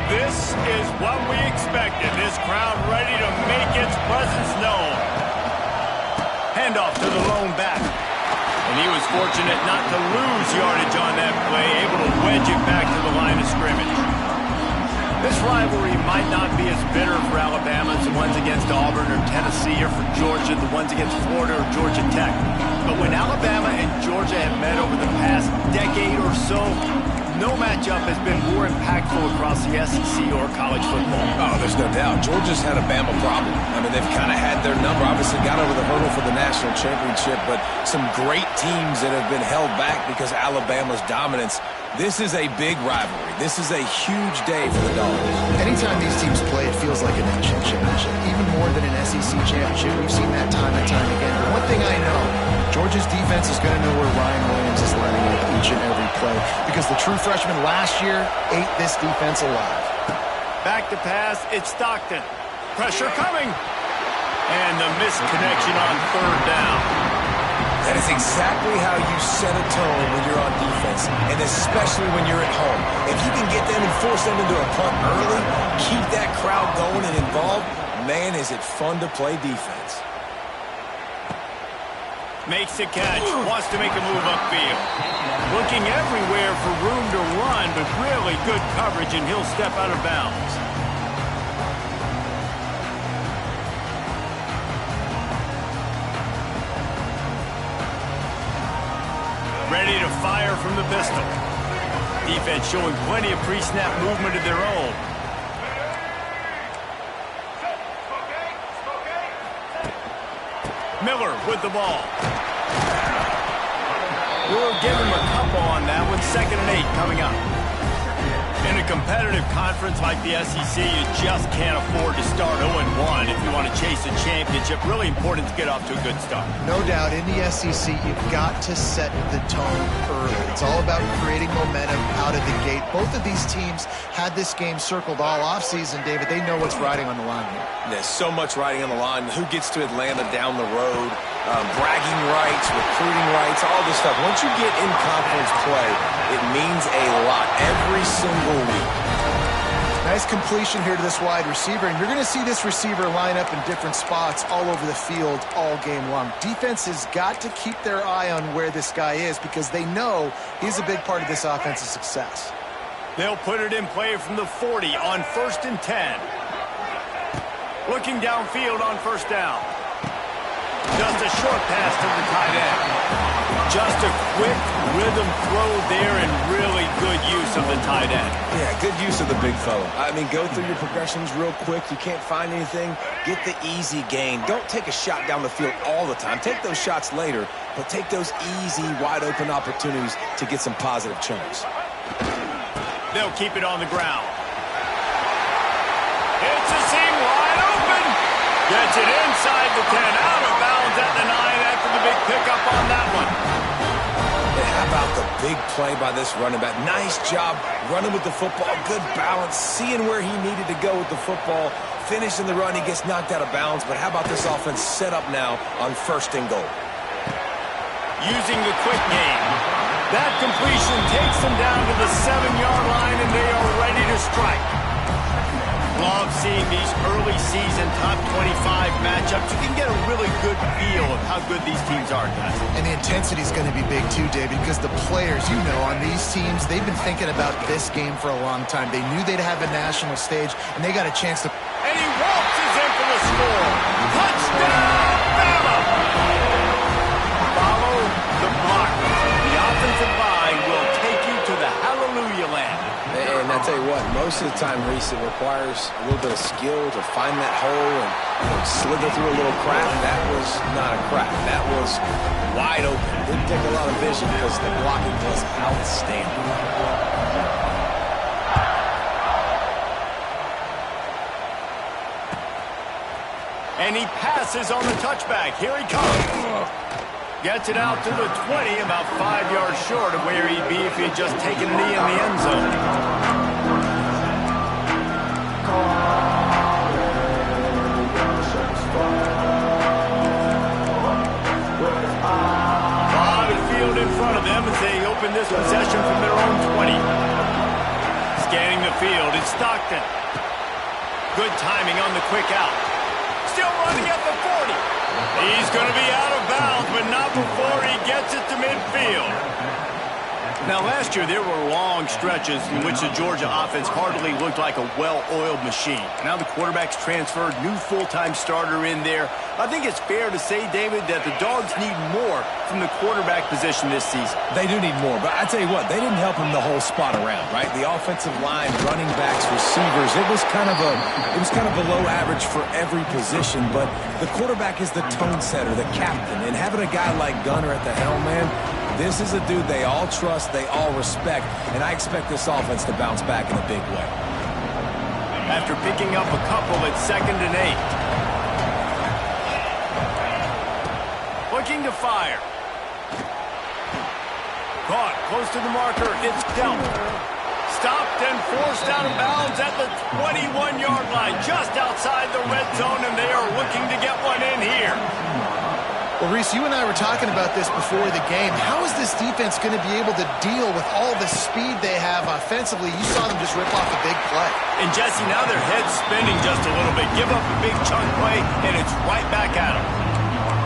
This is what we expected. This crowd ready to make its presence known. Handoff to the lone back. And he was fortunate not to lose yardage on that play, able to wedge it back to the line of scrimmage. This rivalry might not be as bitter for Alabama as the ones against Auburn or Tennessee, or for Georgia, the ones against Florida or Georgia Tech. But when Alabama and Georgia have met over the past decade or so, no matchup has been more impactful across the SEC or college football. Oh, there's no doubt. Georgia's had a Bama problem. I mean, they've kind of had their number. Obviously got over the hurdle for the national championship, but some great teams that have been held back because of Alabama's dominance. This is a big rivalry. This is a huge day for the Dogs. Anytime these teams play, it feels like a national championship. Even more than an SEC championship. We've seen that time and time again. But one thing I know, Georgia's defense is going to know where Ryan Williams is lining up each and every play, because the true freshman last year ate this defense alive. Back to pass, it's Stockton. Pressure coming. And the missed connection on third down. That is exactly how you set a tone when you're on defense, and especially when you're at home. If you can get them and force them into a punt early, keep that crowd going and involved, man, is it fun to play defense. Makes the catch, wants to make a move upfield. Looking everywhere for room to run, but really good coverage, and he'll step out of bounds. Ready to fire from the pistol. Defense showing plenty of pre-snap movement of their own. Miller with the ball. We'll give him a couple on that one. 2nd and 8 coming up. In a competitive conference like the SEC, you just can't afford to start 0-1 if you want to chase a championship. Really important to get off to a good start. No doubt, in the SEC, you've got to set the tone early. It's all about creating momentum out of the gate. Both of these teams had this game circled all offseason, David. They know what's riding on the line here. There's so much riding on the line. Who gets to Atlanta down the road? Bragging rights, recruiting rights, all this stuff. Once you get in conference play, it means a lot every single week. Nice completion here to this wide receiver, and you're going to see this receiver line up in different spots all over the field all game long. Defense has got to keep their eye on where this guy is, because they know he's a big part of this offense's success. They'll put it in play from the 40 on 1st and 10. Looking downfield on 1st down. Just a short pass to the tight end. Just a quick rhythm throw there, and really good use of the tight end. Yeah, good use of the big fella. I mean, go through your progressions real quick. You can't find anything, get the easy gain. Don't take a shot down the field all the time. Take those shots later, but take those easy, wide-open opportunities to get some positive chunks. They'll keep it on the ground. It's a seam wide open. Gets it inside the 10, out of bounds at the 9 after the big pickup on that one. And how about the big play by this running back? Nice job running with the football, good balance, seeing where he needed to go with the football, finishing the run. He gets knocked out of bounds, but how about this offense set up now on 1st and goal? Using the quick game. That completion takes them down to the 7-yard line, and they are ready to strike. Love seeing these early season top 25 matchups. You can get a really good feel of how good these teams are, guys. And the intensity is going to be big too, David, because the players, you know, on these teams, they've been thinking about this game for a long time. They knew they'd have a national stage, and they got a chance to... And he waltzes in for the score. Touchdown, Bama! Follow the block. The offensive line will take you to the hallelujah land. And I tell you what, most of the time, Reese, it requires a little bit of skill to find that hole and slither through a little crack. That was not a crack. That was wide open. Didn't take a lot of vision because the blocking was outstanding. And he passes on the touchback. Here he comes. Gets it out to the 20, about 5 yards short of where he'd be if he'd just taken a knee in the end zone. Wide field in front of them as they open this possession from their own 20. Scanning the field, it's Stockton. Good timing on the quick out. Still running at the 40. He's going to be out of bounds, but not before he gets it to midfield. Now, last year, there were long stretches in which the Georgia offense hardly looked like a well-oiled machine. Now the quarterback's transferred, new full-time starter in there. I think it's fair to say, David, that the Dogs need more from the quarterback position this season. They do need more, but I tell you what, they didn't help him the whole spot around, right? The offensive line, running backs, receivers, it was kind of below average for every position, but the quarterback is the tone setter, the captain, and having a guy like Gunner at the helm, man, this is a dude they all trust, they all respect, and I expect this offense to bounce back in a big way. After picking up a couple at 2nd and 8. Looking to fire. Caught close to the marker. It's dealt. Stopped and forced out of bounds at the 21-yard line, just outside the red zone, and they are looking to get one in here. Well, Reese, you and I were talking about this before the game. How is this defense going to be able to deal with all the speed they have offensively? You saw them just rip off a big play. And, Jesse, now their head's spinning just a little bit. Give up a big chunk play, and it's right back at them.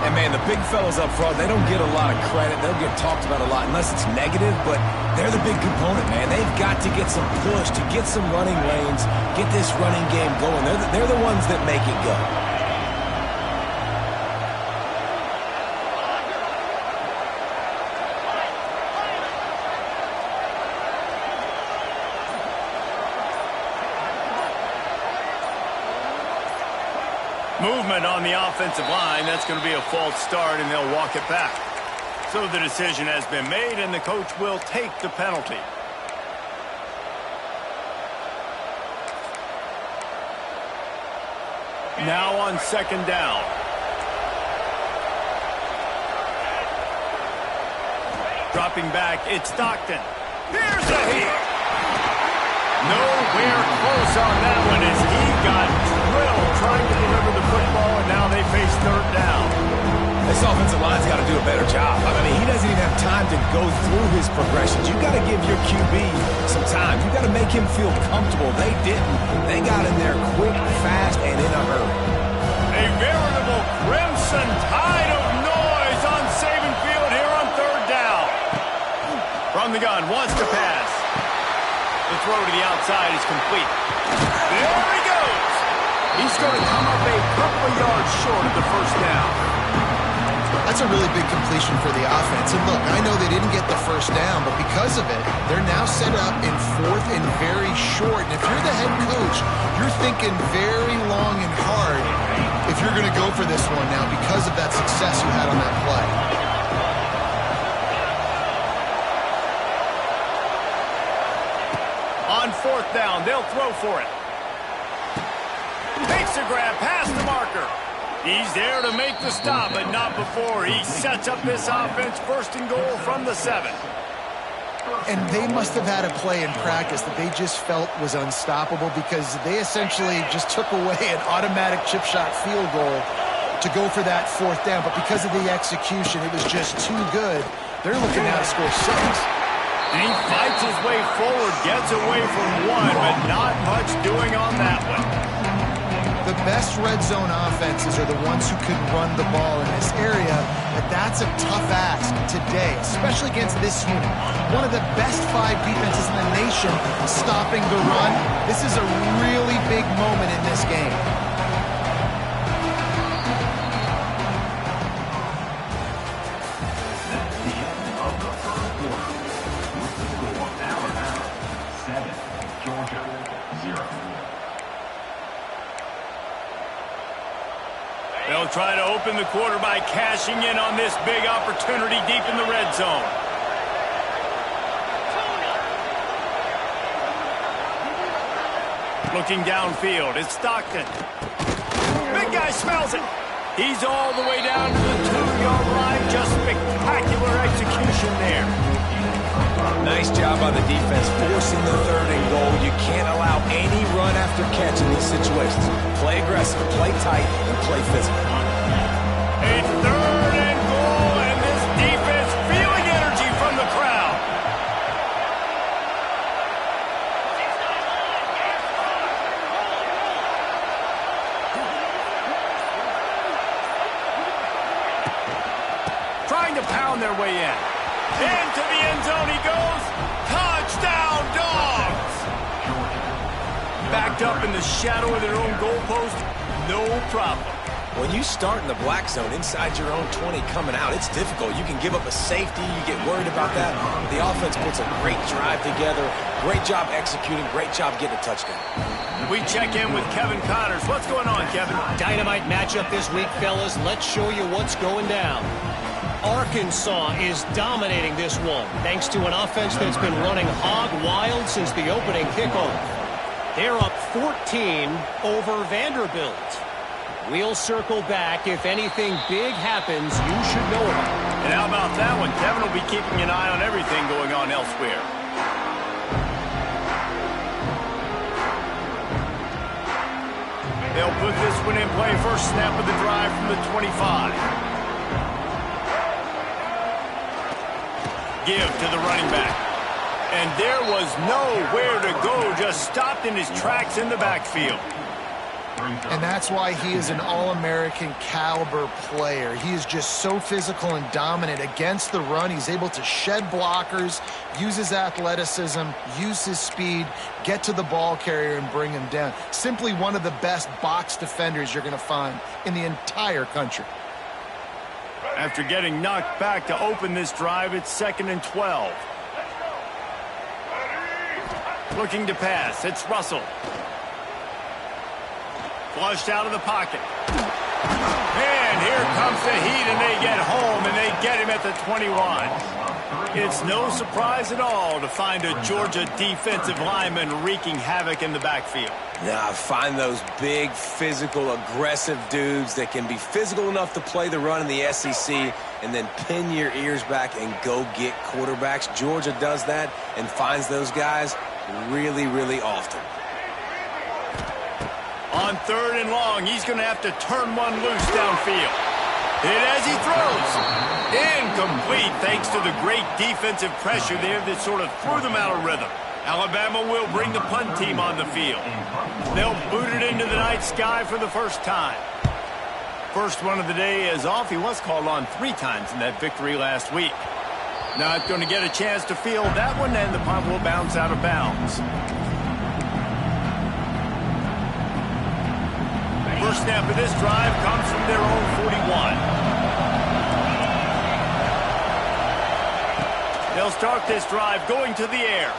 And, man, the big fellas up front, they don't get a lot of credit. They'll get talked about a lot unless it's negative, but they're the big component, man. They've got to get some push, to get some running lanes, get this running game going. They're the ones that make it go. Movement on the offensive line. That's going to be a false start, and they'll walk it back. So the decision has been made, and the coach will take the penalty. Now on 2nd down. Dropping back, it's Stockton. Here's a hit. Nowhere close on that one as he got drilled trying to deliver the football, and now they face 3rd down. This offensive line's got to do a better job. I mean, he doesn't even have time to go through his progressions. You've got to give your QB some time. You've got to make him feel comfortable. They didn't. They got in there quick, fast, and in a hurry. A veritable crimson tide of noise on Saban Field here on 3rd down. From the gun, wants to pass. The throw to the outside is complete. There he goes. He's going to come up a couple of yards short of the 1st down. That's a really big completion for the offense. And look, I know they didn't get the 1st down, but because of it, they're now set up in 4th and very short. And if you're the head coach, you're thinking very long and hard if you're going to go for this one now because of that success you had on that play. On 4th down, they'll throw for it. Takes a grab past the marker. He's there to make the stop, but not before he sets up this offense 1st and goal from the 7. And they must have had a play in practice that they just felt was unstoppable because they essentially just took away an automatic chip shot field goal to go for that 4th down. But because of the execution, it was just too good. They're looking now to score 6. And he fights his way forward, gets away from one, but not much doing on that one. The best red zone offenses are the ones who can run the ball in this area, but that's a tough ask today, especially against this unit. One of the best 5 defenses in the nation stopping the run. This is a really big moment in this game. They'll try to open the quarter by cashing in on this big opportunity deep in the red zone. Looking downfield, it's Stockton. Big guy smells it. He's all the way down to the 2-yard line. Just spectacular execution there. Nice job by the defense forcing the 3rd and goal. You can't allow any run after catch in these situations. Play aggressive, play tight, and play physical. A 3rd and goal, and this defense feeling energy from the crowd. to pound their way in. Into the end zone he goes. Touchdown, Dogs! Backed up in the shadow of their own goalpost, no problem. When you start in the black zone inside your own 20 coming out, it's difficult. You can give up a safety. You get worried about that. The offense puts a great drive together. Great job executing. Great job getting a touchdown. We check in with Kevin Connors. What's going on, Kevin? Dynamite matchup this week, fellas. Let's show you what's going down. Arkansas is dominating this one, thanks to an offense that's been running hog wild since the opening kickoff. They're up 14 over Vanderbilt. We'll circle back. If anything big happens, you should know about it. And how about that one? Kevin will be keeping an eye on everything going on elsewhere. They'll put this one in play. First snap of the drive from the 25. Give to the running back. And there was nowhere to go. Just stopped in his tracks in the backfield. And that's why he is an All-American caliber player. He is just so physical and dominant against the run. He's able to shed blockers, use his athleticism, use his speed, get to the ball carrier and bring him down. Simply one of the best box defenders you're going to find in the entire country. After getting knocked back to open this drive, it's 2nd and 12. Looking to pass. It's Russell. Flushed out of the pocket. And here comes the heat, and they get home, and they get him at the 21. It's no surprise at all to find a Georgia defensive lineman wreaking havoc in the backfield. Now, find those big, physical, aggressive dudes that can be physical enough to play the run in the SEC and then pin your ears back and go get quarterbacks. Georgia does that and finds those guys really, really often. On 3rd and long, he's going to have to turn one loose downfield. Hit as he throws. Incomplete thanks to the great defensive pressure there that sort of threw them out of rhythm. Alabama will bring the punt team on the field. They'll boot it into the night sky for the first time. First one of the day is off. He was called on 3 times in that victory last week. Not going to get a chance to field that one, and the punt will bounce out of bounds. First snap of this drive comes from their own 41. They'll start this drive going to the air.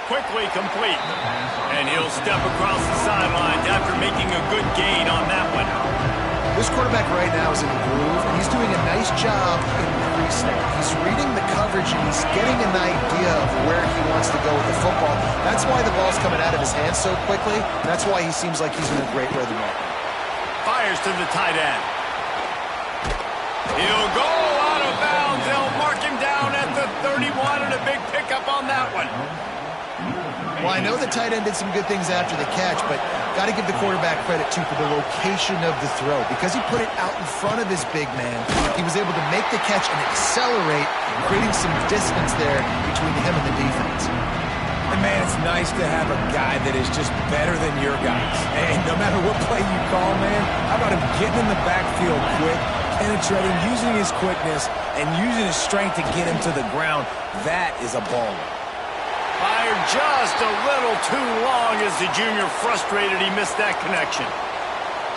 Quickly complete. And he'll step across the sidelines after making a good gain on that one. This quarterback right now is in the groove, and he's doing a nice job in the pre-snap. He's reading the coverage, and he's getting an idea of where he wants to go with the football. That's why the ball's coming out of his hands so quickly. That's why he seems like he's in a great rhythm right now. Fires to the tight end. He'll go out of bounds. They'll mark him down at the 31, and a big pickup on that one. Well, I know the tight end did some good things after the catch, but got to give the quarterback credit, too, for the location of the throw. Because he put it out in front of his big man, he was able to make the catch and accelerate, creating some distance there between him and the defense. And, man, it's nice to have a guy that is just better than your guys. And no matter what play you call, man, how about him getting in the backfield quick, penetrating, using his quickness, and using his strength to get him to the ground? That is a baller. Fired just a little too long as the junior frustrated he missed that connection.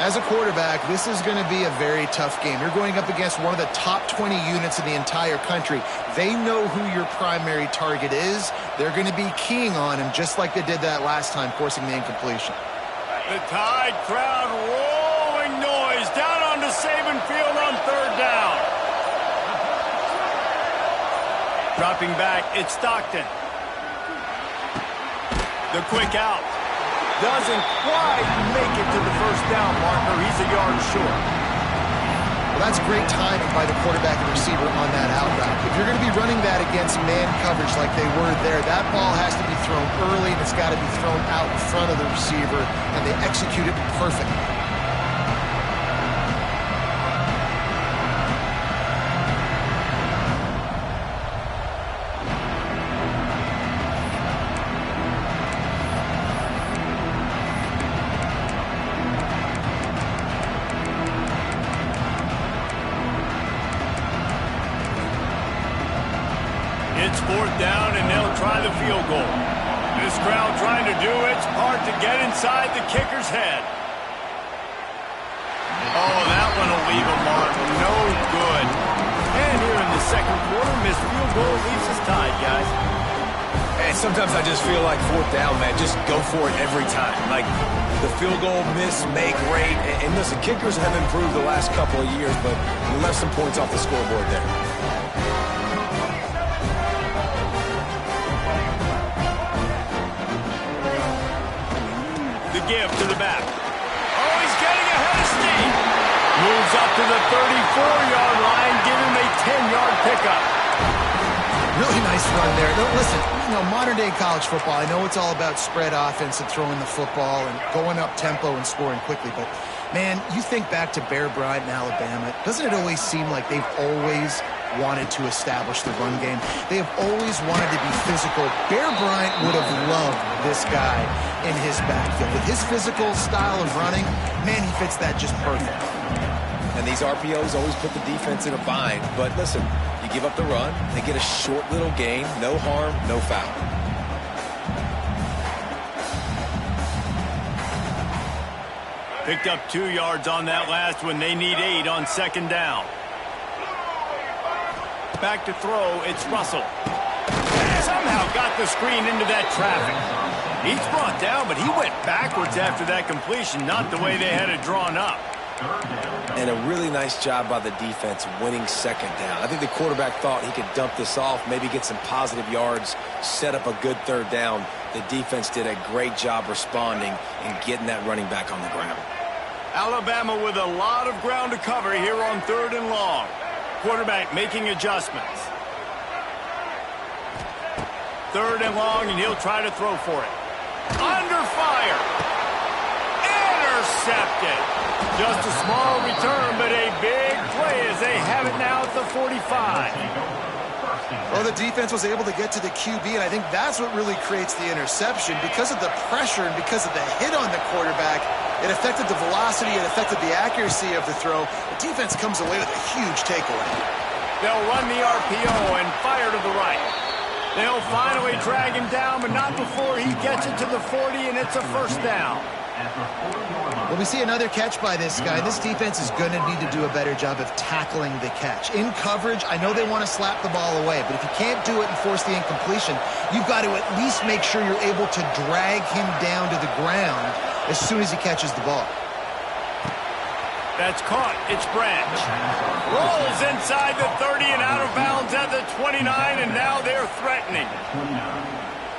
As a quarterback, this is going to be a very tough game. You're going up against one of the top 20 units in the entire country. They know who your primary target is. They're going to be keying on him just like they did that last time, forcing the incompletion. The Tide crowd rolling noise down onto Saban Field on 3rd down. Dropping back, it's Stockton. The quick out. Doesn't quite make it to the first down marker. He's a yard short. Well, that's great timing by the quarterback and receiver on that out route. If you're going to be running that against man coverage like they were there, that ball has to be thrown early, and it's got to be thrown out in front of the receiver, and they execute it perfectly. 4th down, and they'll try the field goal. This crowd trying to do its part to get inside the kicker's head. Oh, that one will leave a mark. No good. And here in the second quarter, missed field goal leaves us tied, guys. And sometimes I just feel like 4th down, man, just go for it every time. Like, the field goal miss, make great. And listen, kickers have improved the last couple of years, but you left some points off the scoreboard there. The give to the back. Oh, he's getting ahead of steam. Moves up to the 34-yard line, give him a 10-yard pickup. Really nice run there. No, listen, modern-day college football, I know it's all about spread offense and throwing the football and going up tempo and scoring quickly, but, man, you think back to Bear Bryant in Alabama, doesn't it always seem like they've always wanted to establish the run game? They have always wanted to be physical. Bear Bryant would have loved this guy in his backfield. With his physical style of running, man, he fits that just perfect. And these RPOs always put the defense in a bind. But listen, you give up the run, they get a short little gain, no harm, no foul. Picked up 2 yards on that last one. They need 8 on 2nd down. Back to throw, it's Russell. Somehow got the screen into that traffic. He's brought down, but he went backwards after that completion, not the way they had it drawn up. And a really nice job by the defense winning 2nd down. I think the quarterback thought he could dump this off, maybe get some positive yards, set up a good 3rd down. The defense did a great job responding and getting that running back on the ground. Alabama with a lot of ground to cover here on 3rd and long. Quarterback making adjustments. 3rd and long, and he'll try to throw for it. Under fire. Intercepted. Just a small return, but a big play as they have it now at the 45. Well, the defense was able to get to the QB, and I think that's what really creates the interception. Because of the pressure and because of the hit on the quarterback, it affected the velocity, it affected the accuracy of the throw. The defense comes away with a huge takeaway. They'll run the RPO and fire to the right. They'll finally drag him down, but not before he gets it to the 40, and it's a 1st down. Well, we see another catch by this guy. This defense is going to need to do a better job of tackling the catch. In coverage, I know they want to slap the ball away, but if you can't do it and force the incompletion, you've got to at least make sure you're able to drag him down to the ground as soon as he catches the ball. That's caught. It's Branch. Rolls inside the 30 and out of bounds at the 29, and now they're threatening.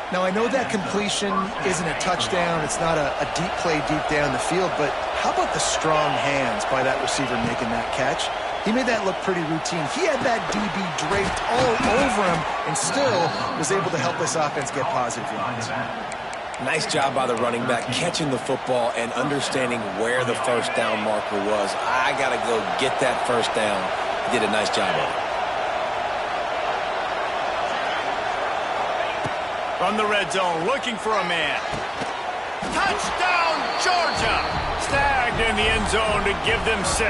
Now, I know that completion isn't a touchdown. It's not a deep play deep down the field, but how about the strong hands by that receiver making that catch? He made that look pretty routine. He had that DB draped all over him and still was able to help this offense get positive yards. Nice job by the running back, catching the football and understanding where the 1st down marker was. I got to go get that 1st down. He did a nice job of it. From the red zone, looking for a man. Touchdown, Georgia! Snagged in the end zone to give them 6.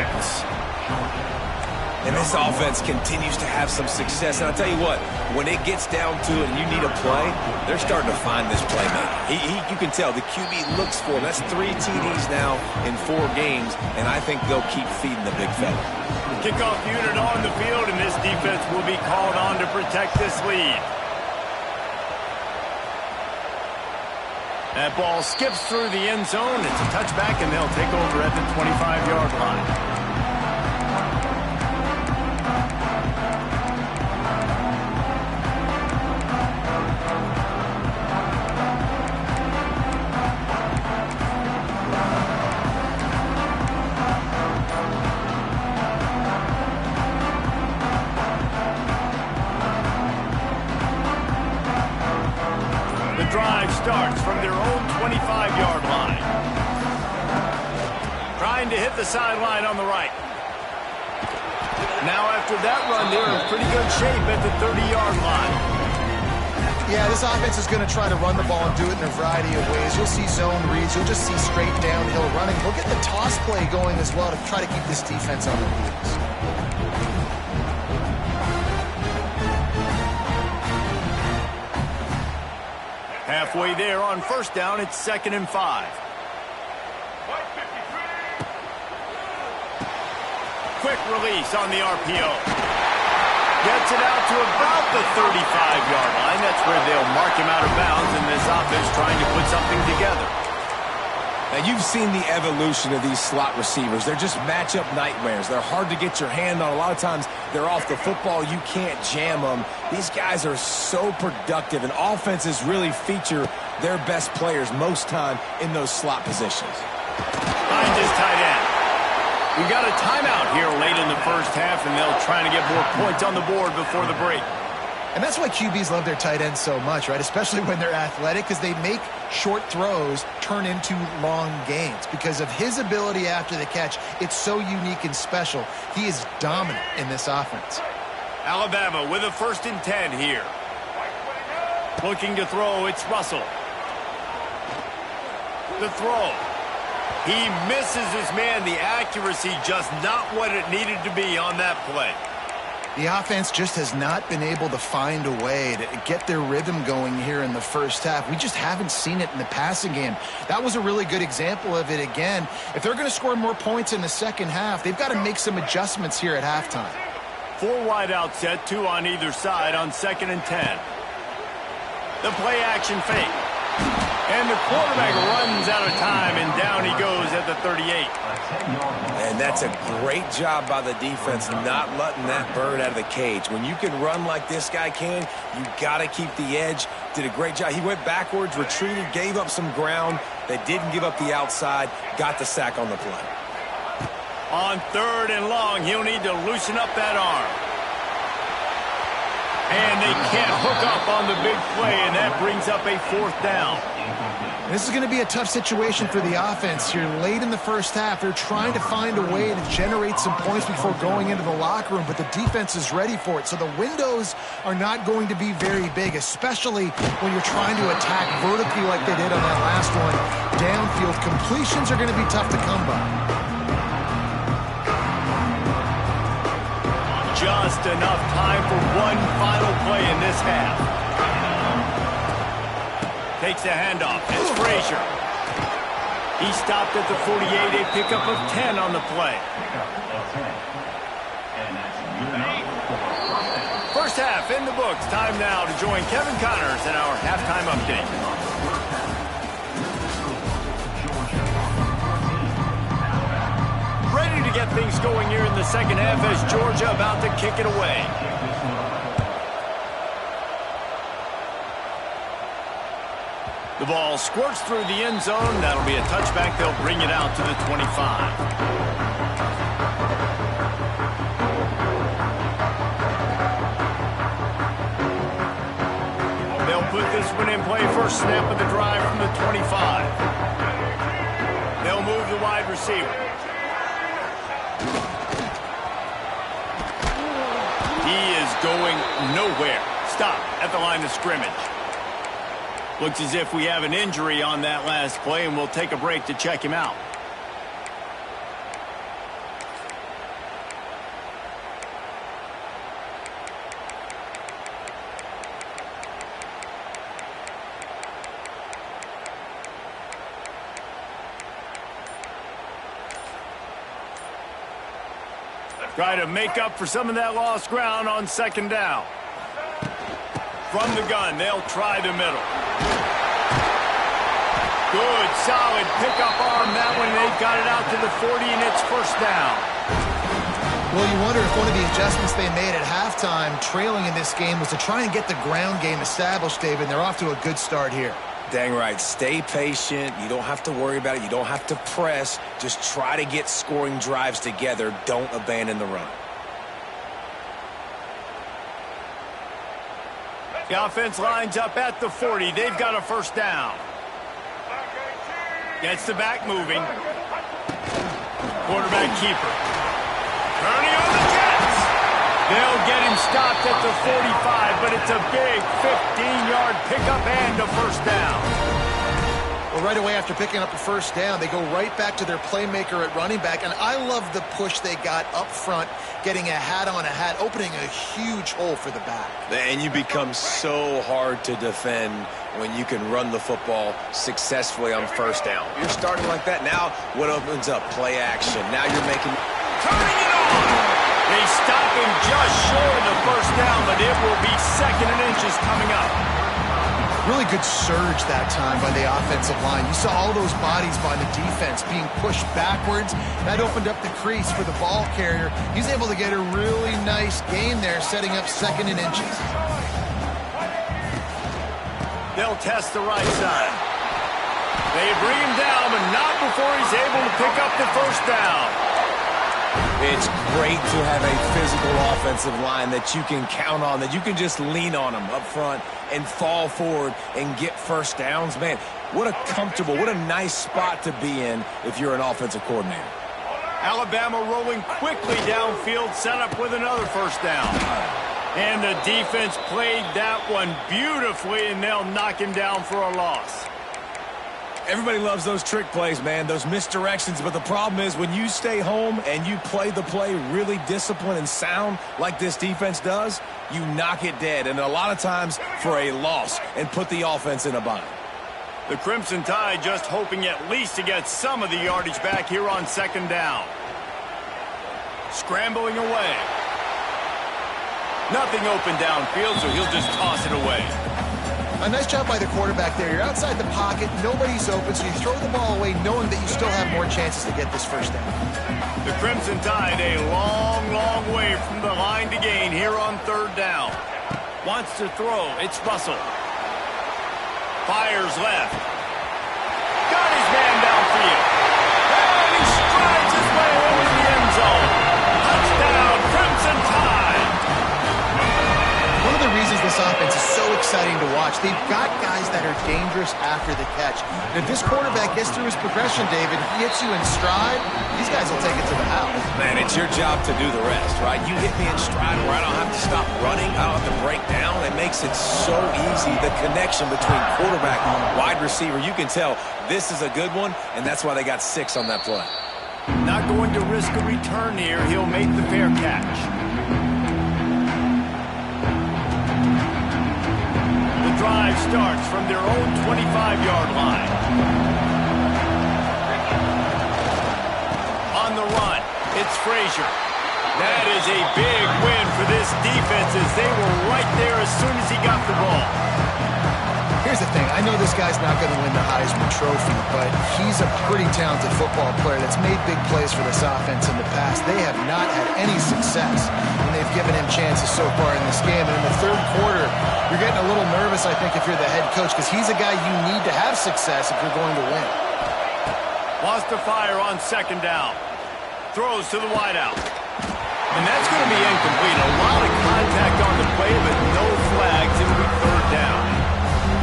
And this offense continues to have some success. And I'll tell you what, when it gets down to it and you need a play, they're starting to find this playmaker. You can tell the QB looks for him. That's 3 TDs now in 4 games, and I think they'll keep feeding the big fella. Kickoff unit on the field, and this defense will be called on to protect this lead. That ball skips through the end zone. It's a touchback, and they'll take over at the 25-yard line. Drive starts from their own 25-yard line. Trying to hit the sideline on the right. Now after that run, they're in pretty good shape at the 30-yard line. Yeah, this offense is going to try to run the ball and do it in a variety of ways. You'll see zone reads. You'll just see straight downhill running. We'll get the toss play going as well to try to keep this defense on their heels. Halfway there on first down, it's 2nd and 5. Quick release on the RPO. Gets it out to about the 35-yard line. That's where they'll mark him out of bounds in this offense trying to put something together. Now, you've seen the evolution of these slot receivers. They're just matchup nightmares. They're hard to get your hand on. A lot of times, they're off the football. You can't jam them. These guys are so productive, and offenses really feature their best players most time in those slot positions. Finds his tight end. We got a timeout here late in the first half, and they'll try to get more points on the board before the break. And that's why QBs love their tight ends so much, right? Especially when they're athletic, because they make short throws turn into long gains. Because of his ability after the catch, it's so unique and special. He is dominant in this offense. Alabama with a 1st and 10 here. Looking to throw, it's Russell. The throw. He misses his man. The accuracy just not what it needed to be on that play. The offense just has not been able to find a way to get their rhythm going here in the first half. We just haven't seen it in the passing game. That was a really good example of it again. If they're going to score more points in the second half, they've got to make some adjustments here at halftime. 4 wide out set, 2 on either side on 2nd and 10. The play action fake. And the quarterback runs out of time, and down he goes at the 38. And that's a great job by the defense not letting that bird out of the cage. When you can run like this guy can, you got to keep the edge. Did a great job. He went backwards, retreated, gave up some ground. They didn't give up the outside, got the sack on the play. On 3rd and long, he'll need to loosen up that arm. And they can't hook up on the big play, and that brings up a 4th down. This is going to be a tough situation for the offense here late in the first half. They're trying to find a way to generate some points before going into the locker room, but the defense is ready for it. So the windows are not going to be very big, especially when you're trying to attack vertically like they did on that last one. Downfield completions are going to be tough to come by. Just enough time for one final play in this half. Takes a handoff. It's Frazier. He stopped at the 48, a pickup of 10 on the play. First half in the books. Time now to join Kevin Connors in our halftime update. Ready to get things going here in the second half as Georgia about to kick it away. The ball squirts through the end zone. That'll be a touchback. They'll bring it out to the 25. They'll put this one in play. First snap of the drive from the 25. They'll move the wide receiver. He is going nowhere. Stop at the line of scrimmage. Looks as if we have an injury on that last play, and we'll take a break to check him out. Try to make up for some of that lost ground on 2nd down. From the gun, they'll try the middle. Good, solid pickup arm. That one, they've got it out to the 40, and it's first down. Well, you wonder if one of the adjustments they made at halftime, trailing in this game, was to try and get the ground game established, David, and they're off to a good start here. Dang right. Stay patient. You don't have to worry about it. You don't have to press. Just try to get scoring drives together. Don't abandon the run. The offense lines up at the 40. They've got a first down. Gets the back moving. Quarterback keeper. Turning on the Jets. They'll get him stopped at the 45, but it's a big 15-yard pickup and a first down. Well, right away after picking up a first down, they go right back to their playmaker at running back, and I love the push they got up front, getting a hat on a hat, opening a huge hole for the back. And you become so hard to defend when you can run the football successfully on first down. You're starting like that. Now what opens up? Play action. Now you're making... Turning it on! They stop him just short of the first down, but it will be 2nd and inches coming up. Really good surge that time by the offensive line. You saw all those bodies by the defense being pushed backwards. That opened up the crease for the ball carrier. He's able to get a really nice gain there, setting up 2nd and inches. They'll test the right side. They bring him down, but not before he's able to pick up the first down. It's great to have a physical offensive line that you can count on, that you can just lean on them up front and fall forward and get first downs. Man, what a comfortable, what a nice spot to be in if you're an offensive coordinator. Alabama rolling quickly downfield, set up with another first down. And the defense played that one beautifully, and they'll knock him down for a loss. Everybody loves those trick plays, man, those misdirections. But the problem is when you stay home and you play the play really disciplined and sound like this defense does, you knock it dead. And a lot of times for a loss and put the offense in a bind. The Crimson Tide just hoping at least to get some of the yardage back here on 2nd down. Scrambling away. Nothing open downfield, so he'll just toss it away. A nice job by the quarterback there. You're outside the pocket, nobody's open, so you throw the ball away knowing that you still have more chances to get this first down. The Crimson Tide a long, long way from the line to gain here on 3rd down. Wants to throw. It's Russell. Fires left. Got his man downfield. And he strides his way into the end zone. Touchdown, Crimson Tide. One of the reasons this offense is so exciting to watch, they've got guys that are dangerous after the catch. And if this quarterback gets through his progression, David, he hits you in stride, these guys will take it to the house. Man, it's your job to do the rest, right? You hit me in stride where I don't have to stop running, I don't have to break down. It makes it so easy, the connection between quarterback and wide receiver. You can tell this is a good one, and that's why they got 6 on that play. Not going to risk a return here. He'll make the fair catch. Drive starts from their own 25-yard line. On the run, it's Frazier. That is a big win for this defense as they were right there as soon as he got the ball. Here's the thing. I know this guy's not going to win the Heisman Trophy, but he's a pretty talented football player that's made big plays for this offense in the past. They have not had any success, and they've given him chances so far in this game. And in the 3rd quarter, you're getting a little nervous, I think, if you're the head coach, because he's a guy you need to have success if you're going to win. Wants to fire on 2nd down. Throws to the wideout. And that's going to be incomplete. A lot of contact on the play, but no flags. It'll be 3rd down.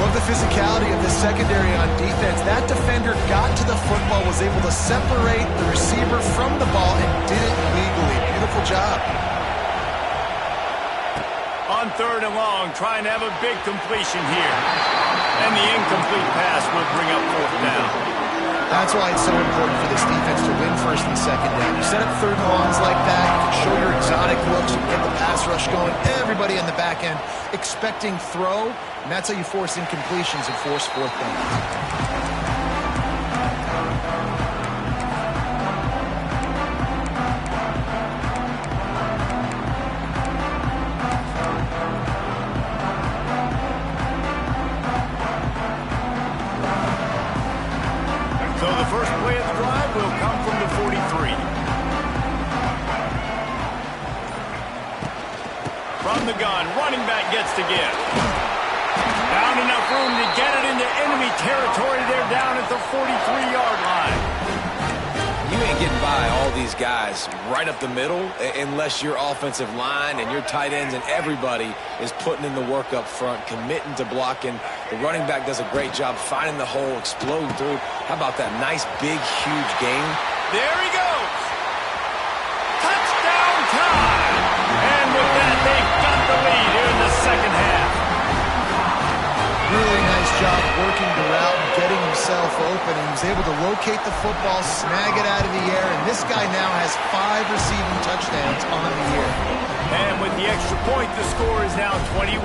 Love the physicality of the secondary on defense. That defender got to the football, was able to separate the receiver from the ball, and did it legally. Beautiful job. On 3rd and long, trying to have a big completion here. And the incomplete pass will bring up 4th down. That's why it's so important for this defense to win 1st and 2nd down. You set up 3rd and longs like that, you can show your exotic looks, you can get the pass rush going, everybody on the back end expecting throw, and that's how you force incompletions and force 4th down. So the first play of the drive will come from the 43. From the gun, running back gets to give. Found enough room to get it into enemy territory. They're down at the 43-yard line. You ain't getting by all these guys right up the middle unless your offensive line and your tight ends and everybody is putting in the work up front, committing to blocking. The running back does a great job finding the hole, exploding through. How about that nice, big, huge gain? There he goes. Touchdown time. And with that, they've got the lead here in the 2nd half. Really nice job working the route and getting himself open, and he was able to locate the football, snag it out of the air, and this guy now has 5 receiving touchdowns on the year. And with the extra point, the score is now 21-14.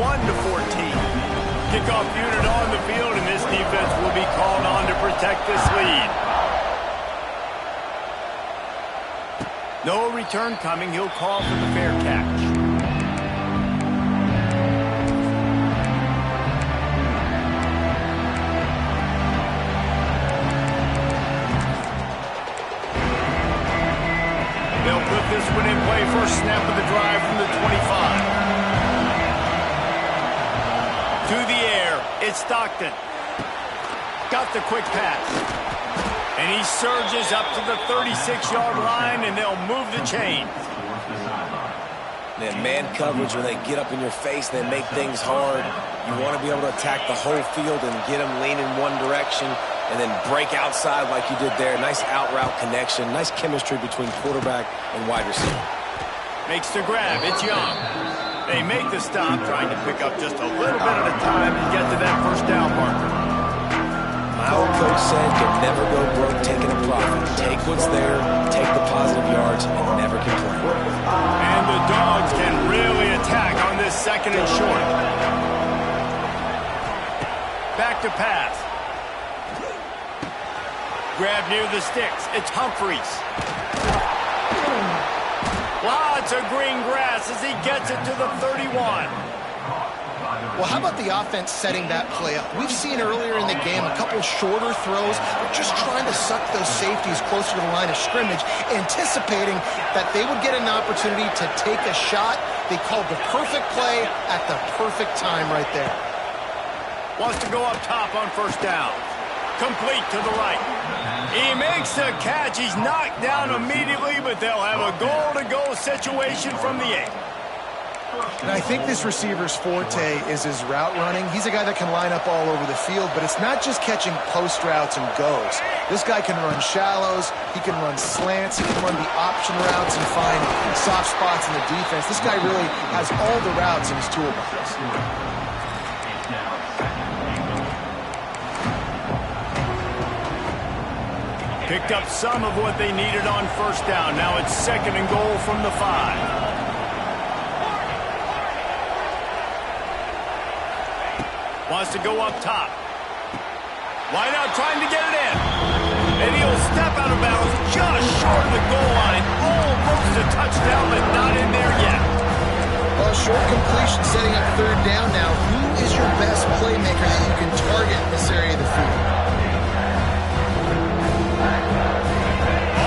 Kickoff unit on the field, and this defense will be called on to protect this lead. No return coming. He'll call for the fair catch. They'll put this one in play. First snap of the drive from the 25. To the air, it's Stockton. Got the quick pass. And he surges up to the 36-yard line, and they'll move the chain. Man coverage, when they get up in your face, they make things hard. You want to be able to attack the whole field and get them leaning one direction and then break outside like you did there. Nice out-route connection. Nice chemistry between quarterback and wide receiver. Makes the grab. It's Young. They make the stop, trying to pick up just a little bit at a time and get to that first down marker. My old coach said you'll never go broke taking a profit. Take what's there, take the positive yards, and never complain. And the Dogs can really attack on this second and short. Back to pass. Grab near the sticks. It's Humphries. Lots of green grass as he gets it to the 31. Well, how about the offense setting that play up? We've seen earlier in the game a couple shorter throws. They're just trying to suck those safeties closer to the line of scrimmage, anticipating that they would get an opportunity to take a shot. They called the perfect play at the perfect time right there. Wants to go up top on first down. Complete to the right. He makes the catch. He's knocked down immediately, but they'll have a goal-to-go situation from the 8. And I think this receiver's forte is his route running. He's a guy that can line up all over the field, but it's not just catching post routes and goes. This guy can run shallows, he can run slants, he can run the option routes and find soft spots in the defense. This guy really has all the routes in his toolbox. Picked up some of what they needed on first down. Now it's second and goal from the 5. Wants to go up top. Wide out trying to get it in. And he'll step out of bounds just short of the goal line. Almost a touchdown, but not in there yet. Well, short completion setting up third down now. Who is your best playmaker that you can target in this area of the field?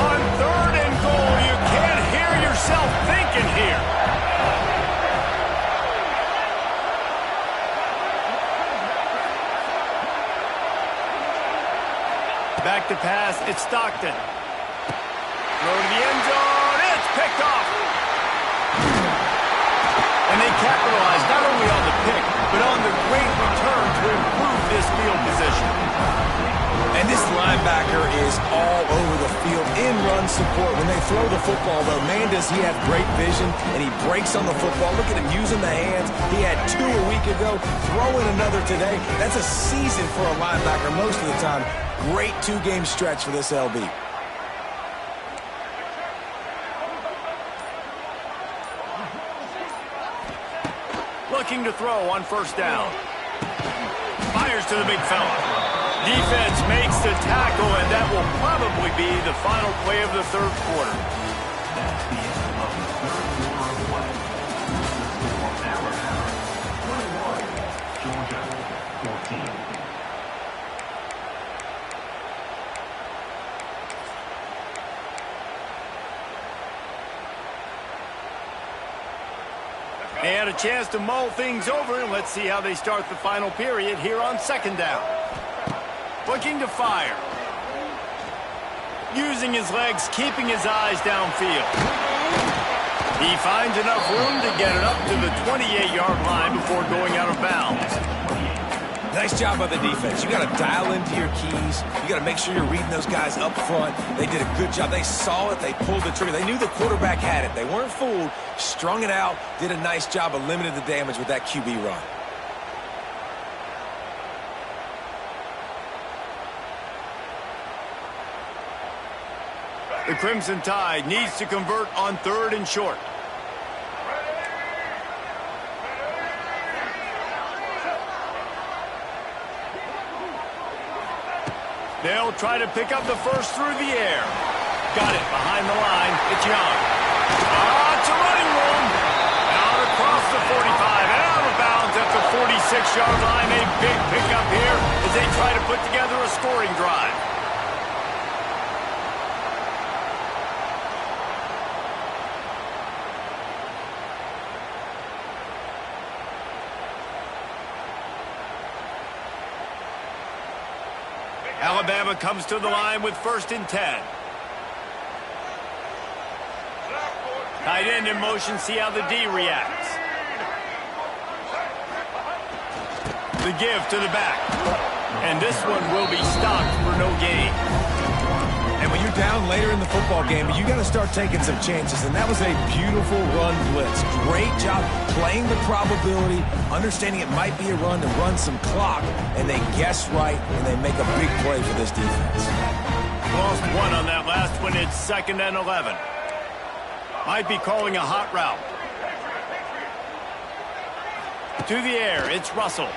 On third and goal, you can't hear yourself thinking here. Back to pass, it's Stockton. Throw to the end zone, it's picked off. And they capitalize not only on the pick, but on the great return to improve this field position. And this linebacker is all over the field in run support. When they throw the football, though, man, does he have great vision, and he breaks on the football. Look at him using the hands. He had 2 a week ago, throwing another today. That's a season for a linebacker most of the time. Great 2-game stretch for this LB. Looking to throw on first down. Fires to the big fella. Defense makes the tackle, and that will probably be the final play of the third quarter. They had a chance to mull things over, and let's see how they start the final period here on second down. Looking to fire. Using his legs, keeping his eyes downfield. He finds enough room to get it up to the 28-yard line before going out of bounds. Nice job by the defense. You got to dial into your keys. You got to make sure you're reading those guys up front. They did a good job. They saw it. They pulled the trigger. They knew the quarterback had it. They weren't fooled. Strung it out. Did a nice job of limiting the damage with that QB run. The Crimson Tide needs to convert on 3rd and short. They'll try to pick up the first through the air. Got it behind the line. It's Young. It's a running room. Out across the 45 and out of bounds at the 46-yard line. A big pickup here as they try to put together a scoring drive. Alabama comes to the line with 1st and 10. Tight end in motion, see how the D reacts. The give to the back. And this one will be stopped for no gain. And when you're down later in the football game, you got to start taking some chances. And that was a beautiful run blitz. Great job playing the probability, understanding it might be a run to run some clock, and they guess right, and they make a big play for this defense. Lost one on that last one. It's 2nd and 11. Might be calling a hot route. To the air, it's Russell.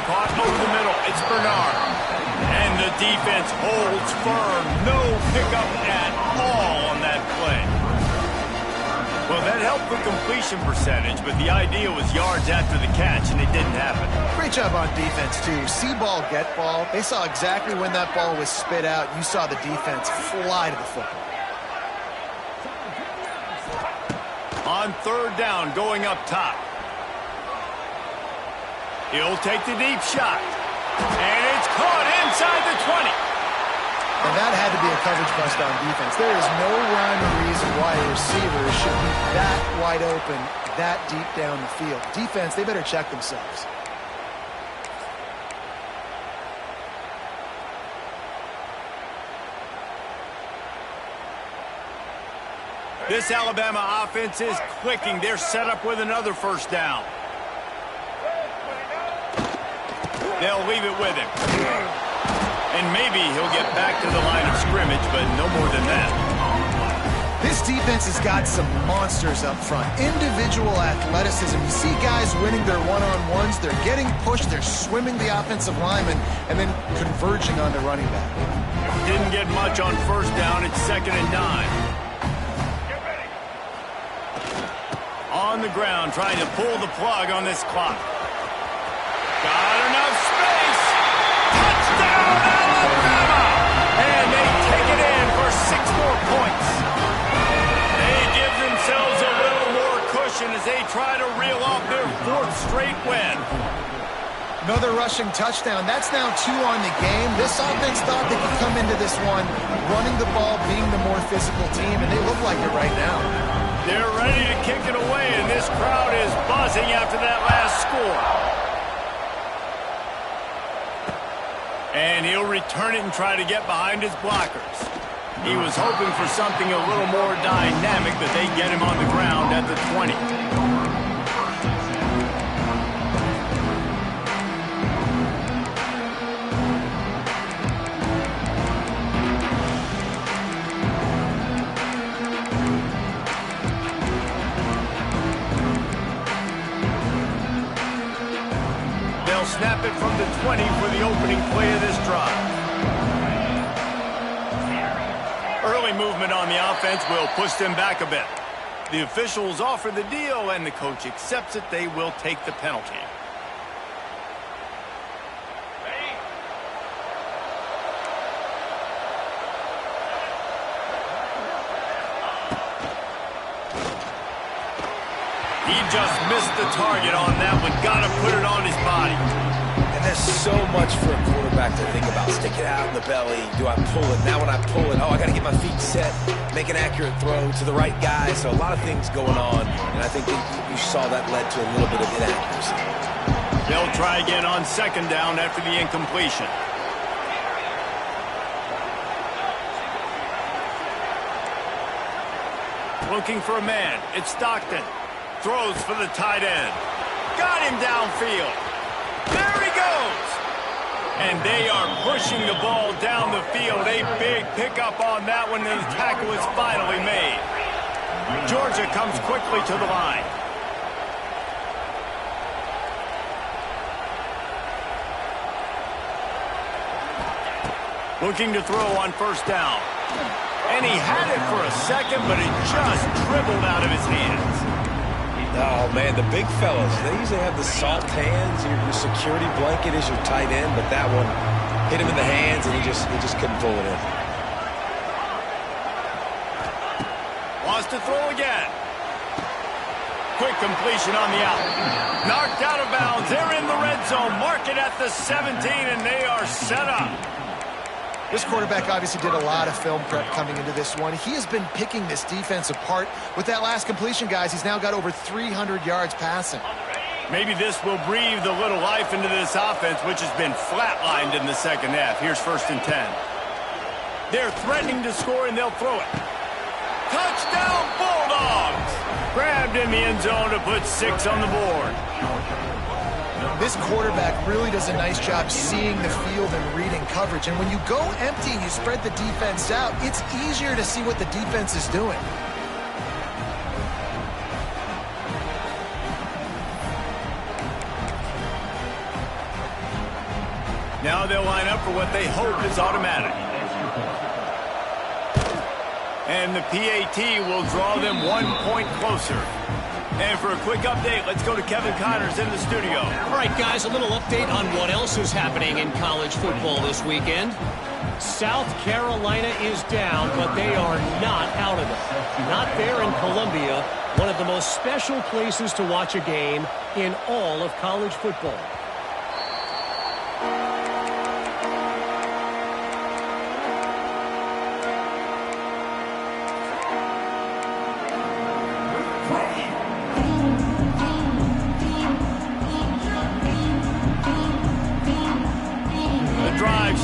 Caught over the middle, it's Bernard. And the defense holds firm. No pickup at all on that play. Well, that helped the completion percentage, but the idea was yards after the catch, and it didn't happen. Great job on defense, too. See ball, get ball. They saw exactly when that ball was spit out. You saw the defense fly to the football. On 3rd down, going up top. He'll take the deep shot. And it's caught inside the 20. And that had to be a coverage bust on defense. There is no rhyme or reason why a receiver should be that wide open, that deep down the field. Defense, they better check themselves. This Alabama offense is clicking. They're set up with another 1st down. They'll leave it with him. And maybe he'll get back to the line of scrimmage, but no more than that. This defense has got some monsters up front. Individual athleticism. You see guys winning their one-on-ones. They're getting pushed. They're swimming the offensive lineman and then converging on the running back. Didn't get much on 1st down. It's 2nd and 9. On the ground, trying to pull the plug on this clock. Got enough space. Touchdown, Alabama! And they take it in for 6 more points. They give themselves a little more cushion as they try to reel off their 4th straight win. Another rushing touchdown. That's now 2 on the game. This offense thought they could come into this one running the ball, being the more physical team, and they look like it right now. They're ready to kick it away, and this crowd is buzzing after that last score. And he'll return it and try to get behind his blockers. He was hoping for something a little more dynamic, but they get him on the ground at the 20. Snap it from the 20 for the opening play of this drive. Early movement on the offense will push them back a bit. The officials offer the deal, and the coach accepts it. They will take the penalty. He just missed the target on that one. Got to put it on his body. And there's so much for a quarterback to think about. Stick it out in the belly. Do I pull it? Now when I pull it, I got to get my feet set, make an accurate throw to the right guy. So a lot of things going on, and I think that you saw that led to a little bit of inaccuracy. They'll try again on 2nd down after the incompletion. Looking for a man. It's Stockton. Throws for the tight end. Got him downfield. There he goes. And they are pushing the ball down the field. A big pickup on that one, and the tackle is finally made. Georgia comes quickly to the line. Looking to throw on first down. And he had it for a second, but it just dribbled out of his hands. Oh, man, the big fellas, they usually have the soft hands. Your security blanket is your tight end, but that one hit him in the hands, and he just couldn't pull it in. Wants to throw again. Quick completion on the out. Knocked out of bounds. They're in the red zone. Mark it at the 17, and they are set up. This quarterback obviously did a lot of film prep coming into this one. He has been picking this defense apart. With that last completion, guys, he's now got over 300 yards passing. Maybe this will breathe a little life into this offense, which has been flatlined in the second half. Here's 1st and 10. They're threatening to score, and they'll throw it. Touchdown, Bulldogs! Grabbed in the end zone to put 6 on the board. This quarterback really does a nice job seeing the field and reading coverage. And when you go empty and you spread the defense out, it's easier to see what the defense is doing. Now they'll line up for what they hope is automatic. And the PAT will draw them 1 point closer. And for a quick update, let's go to Kevin Connors in the studio. All right, guys, a little update on what else is happening in college football this weekend. South Carolina is down, but they are not out of it. Not there in Columbia, one of the most special places to watch a game in all of college football.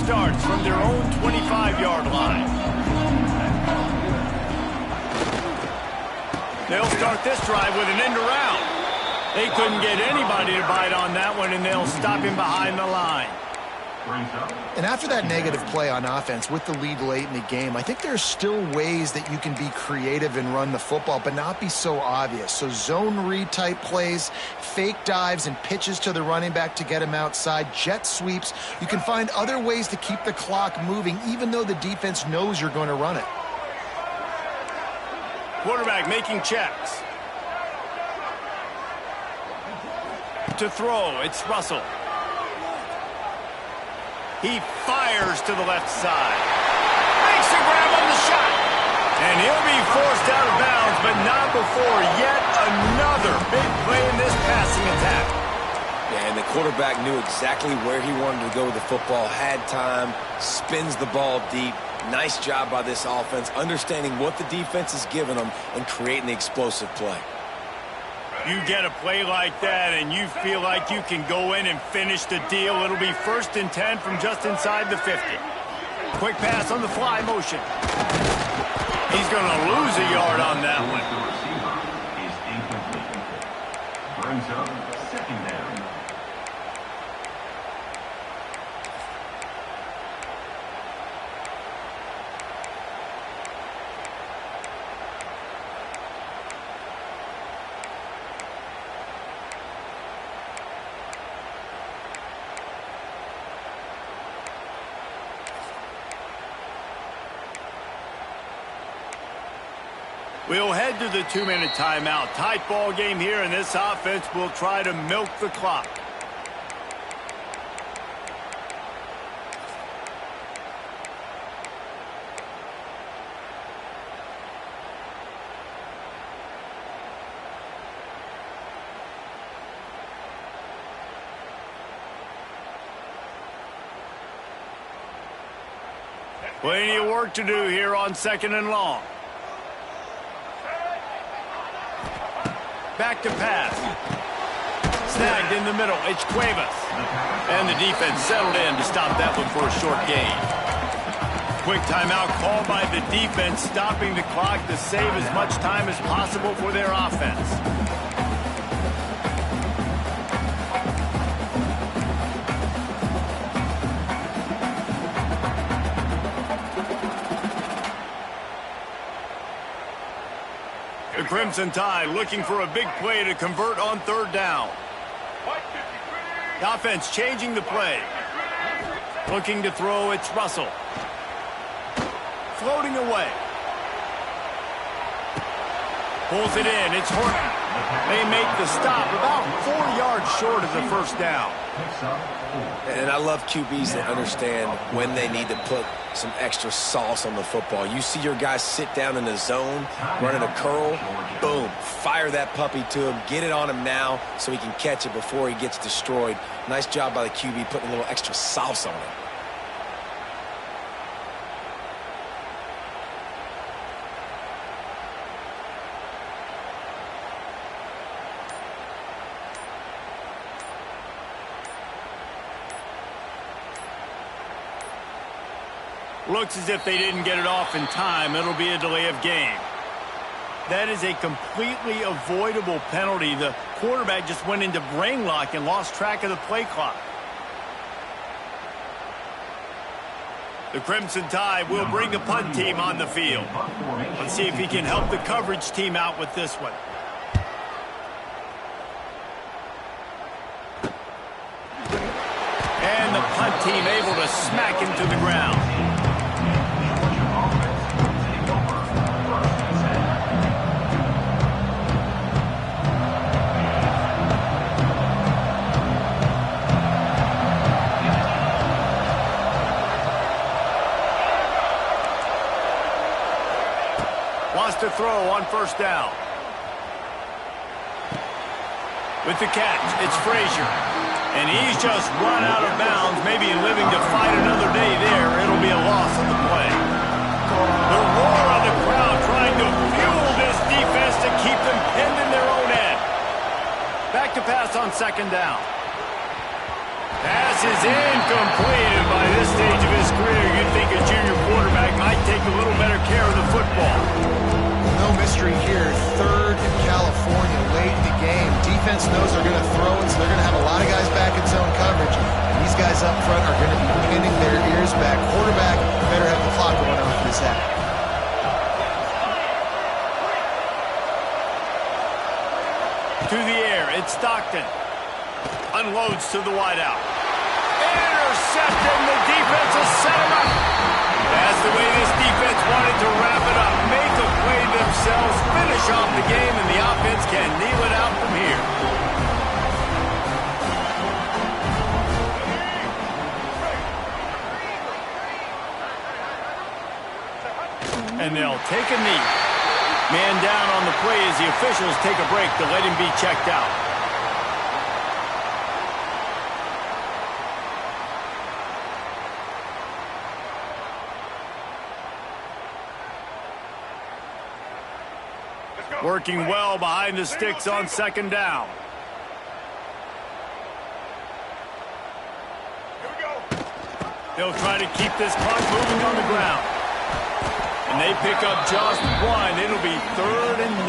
Starts from their own 25-yard line. They'll start this drive with an end around. They couldn't get anybody to bite on that one, and they'll stop him behind the line. And after that negative play on offense with the lead late in the game, I think there's still ways that you can be creative and run the football, but not be so obvious. So zone read type plays, fake dives and pitches to the running back to get him outside, jet sweeps. You can find other ways to keep the clock moving, even though the defense knows you're going to run it. Quarterback making checks. To throw, it's Russell. He fires to the left side. Makes a grab on the shot. And he'll be forced out of bounds, but not before yet another big play in this passing attack. Yeah, and the quarterback knew exactly where he wanted to go with the football, had time, spins the ball deep. Nice job by this offense, understanding what the defense is giving them and creating the explosive play. You get a play like that and you feel like you can go in and finish the deal. It'll be 1st and 10 from just inside the 50. Quick pass on the fly motion. He's going to lose a yard on that one. Brings up 2nd down. We'll head to the 2-minute timeout. Tight ball game here, and this offense will try to milk the clock. Plenty of work to do here on 2nd and long. Back to pass. Snagged in the middle. It's Cuevas. And the defense settled in to stop that one for a short gain. Quick timeout called by the defense, stopping the clock to save as much time as possible for their offense. Crimson Tide looking for a big play to convert on third down. The offense changing the play. Looking to throw, it's Russell. Floating away. Pulls it in, it's Horton. They make the stop about 4 yards short of the first down. And I love QBs that understand when they need to put some extra sauce on the football. You see your guys sit down in the zone, running a curl, boom, fire that puppy to him, get it on him now so he can catch it before he gets destroyed. Nice job by the QB putting a little extra sauce on it. Looks as if they didn't get it off in time. It'll be a delay of game. That is a completely avoidable penalty. The quarterback just went into brain lock and lost track of the play clock. The Crimson Tide will bring the punt team on the field. Let's see if he can help the coverage team out with this one. And the punt team able to smack him to the ground. To throw on first down. With the catch, it's Frazier. And he's just run out of bounds, maybe living to fight another day there. It'll be a loss on the play. The roar of the crowd trying to fuel this defense to keep them pinned in their own end. Back to pass on second down. Pass is incomplete, and by this stage of his career, you'd think a junior quarterback might take a little better care of the football. No mystery here. Third in California, late in the game. Defense knows they're going to throw it, so they're going to have a lot of guys back in zone coverage. And these guys up front are going to be pinning their ears back. Quarterback better have the clock going off in his head. To the air, it's Stockton. Unloads to the wideout. Intercepted, the defense has set him up. That's the way this defense wanted to wrap it up. Make a play themselves, finish off the game, and the offense can kneel it out from here. And they'll take a knee. Man down on the play as the officials take a break to let him be checked out. Working well behind the sticks on second down. They'll try to keep this clock moving on the ground. And they pick up just one. It'll be 3rd and 9.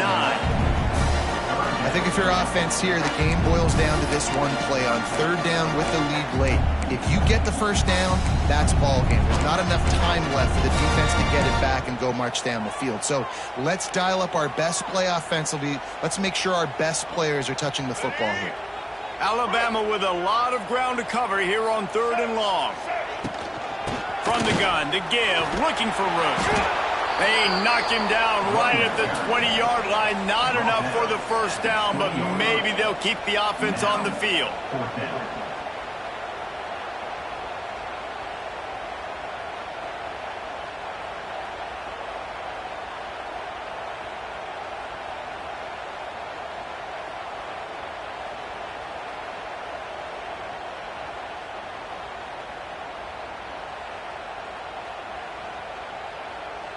I think if you're offense here, the game boils down to this one play on third down with the lead late. If you get the first down, that's ball game. There's not enough time left for the defense to get it back and go march down the field. So let's dial up our best play offensively. Let's make sure our best players are touching the football here. Alabama with a lot of ground to cover here on 3rd and long. From the gun to give, looking for room. They knock him down right at the 20-yard line. Not enough for the first down, but maybe they'll keep the offense on the field.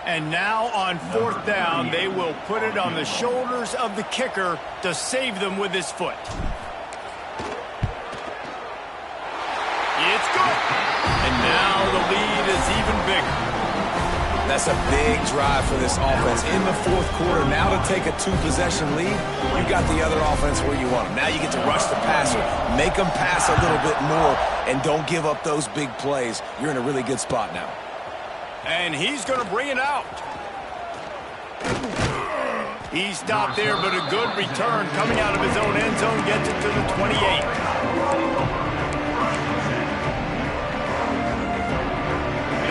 And now on 4th down, they will put it on the shoulders of the kicker to save them with his foot. It's good. And now the lead is even bigger. That's a big drive for this offense in the 4th quarter. Now to take a 2-possession lead, you got the other offense where you want them. Now you get to rush the passer, make them pass a little bit more, and don't give up those big plays. You're in a really good spot now. And he's going to bring it out. He stopped there, but a good return coming out of his own end zone gets it to the 28.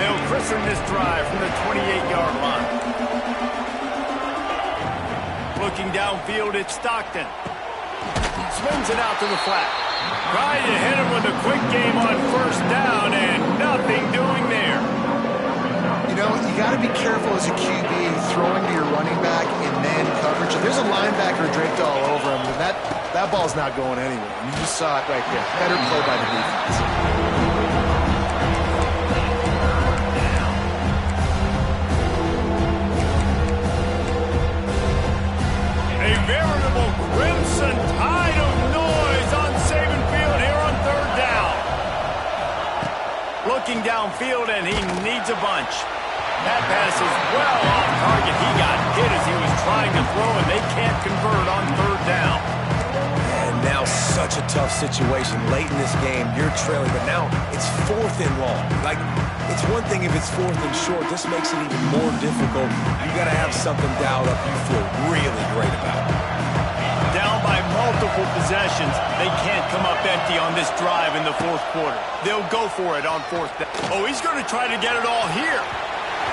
They'll christen this drive from the 28-yard line. Looking downfield, it's Stockton. Swings it out to the flat. Trying to hit him with a quick game on first down, and nothing doing there. You know, you got to be careful as a QB throwing to your running back in man coverage. If there's a linebacker draped all over him, then that ball's not going anywhere. And you just saw it right there. Better play by the defense. A veritable crimson tide of noise on Saban Field here on third down. Looking downfield, and he needs a bunch. That pass is well off target. He got hit as he was trying to throw, and they can't convert on third down. And now such a tough situation. Late in this game, you're trailing, but now it's 4th and long. Like, it's one thing if it's 4th and short. This makes it even more difficult. You got to have something dialed up you feel really great about. Down by multiple possessions, they can't come up empty on this drive in the fourth quarter. They'll go for it on fourth down. Oh, he's going to try to get it all here.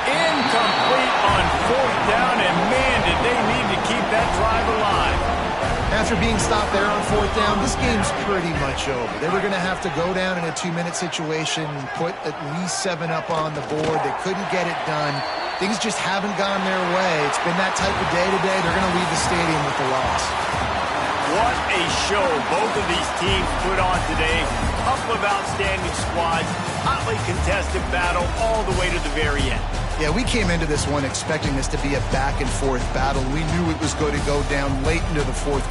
Incomplete on fourth down, and man, did they need to keep that drive alive. After being stopped there on fourth down, this game's pretty much over. They were going to have to go down in a 2-minute situation, put at least 7 up on the board. They couldn't get it done. Things just haven't gone their way. It's been that type of day today. They're going to leave the stadium with the loss. What a show both of these teams put on today. Couple of outstanding squads, hotly contested battle all the way to the very end. Yeah, we came into this one expecting this to be a back-and-forth battle. We knew it was going to go down late into the fourth quarter.